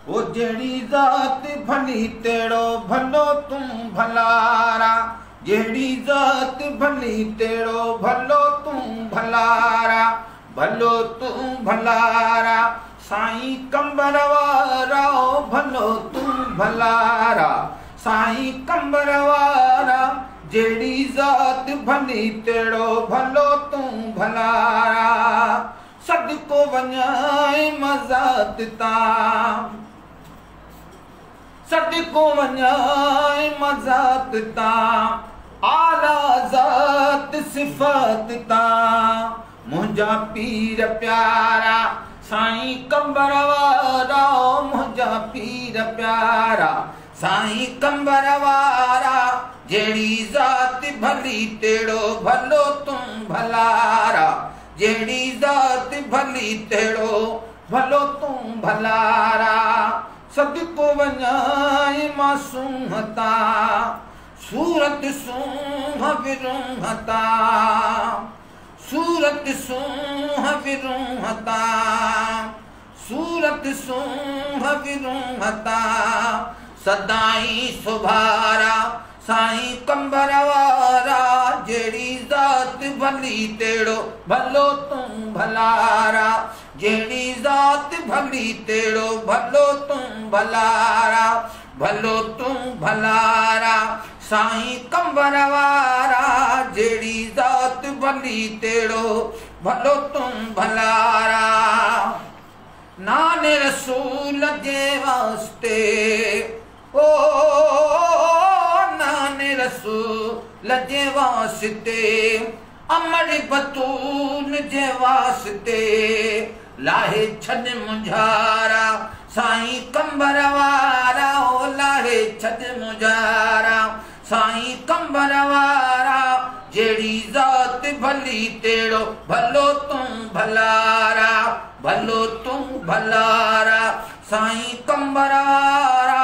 वो जेड़ी जात भली तेड़ो भलो तुम भलारा, जेड़ी जात भली तेड़ो भलो तुम भलारा, भलो तुम भलारा। साईं कंबर वारा भलो तुम भलारा, साईं कंबर वारा। जेड़ी जात भली तेड़ो भलो तुम भलारा, सदको वञाए मज़ात तां, सदको वञाए मज़ात तां, आला ज़ात सिफ़ात तां। मुंहिंजा पीर प्यारा साईं कंबर वारा, मुंहिंजा पीर प्यारा साईं कंबर वारा। जेड़ी जात भली तेड़ो भलो तुम भलारा, जेड़ी जात भली तेड़ो भलो तुम भलारा। सदको वञाए मासूम तां, सूरत सूंह विरूंह तां, सूरत सूंह विरूंह तां, सूरत सूंह विरूंह तां। सदाई सुभारा साईं कंबर वारा, जेड़ी जात भली तेड़ो भलो तुम भलारा, जेड़ी जात भली तेड़ो भलो तुम भलारा, भलो तुम भलारा। साईं कंबर वारा, जेड़ी जात भली तेड़ो भलो तुम भलारा। नाने रसूल जे वास्ते ओ नाने रसूल जे वास्ते, अमर बतूल जे वास्ते लाहे छॾ मुंझारा। साईं कंबर वारा ओ लाहे छॾ मुंझारा, साईं कंबर वारा। जेड़ी जात भली तेड़ो भलो तुम भलारा, भलो तुम भलारा। साईं कंबर वारा,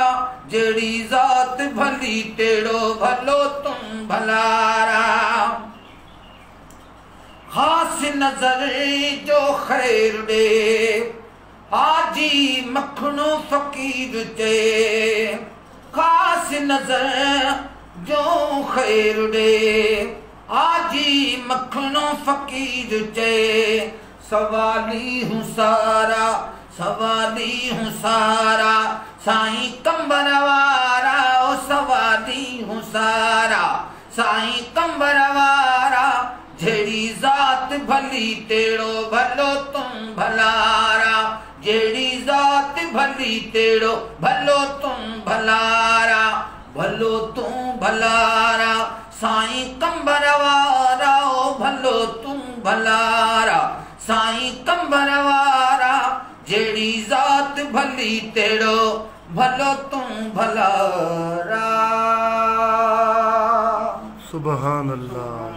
जेड़ी जात भली तेड़ो भलो तुम भलारा। खास नजर जो खैर दे, हाजी मखणो फकीर ते। खास नजर जो खैर दे, हाजी मखणो फकीर ते। सवाली हूँ सारा, सवाली हूँ सारा साईं कंबर वारा, ओ सवाली हूँ सारा साईं कंबर वारा। जेड़ी जात भली तेड़ो भलो तुम भलारा, जेड़ी जात भली तेड़ो भलो तुम भलारा, भलो तुम भलारा। साईं कंबर वारा ओ भलो तुम भलारा, साईं कंबर वारा। जेड़ी जात भली तेड़ो भलो तुम भलारा। सुभान अल्लाह।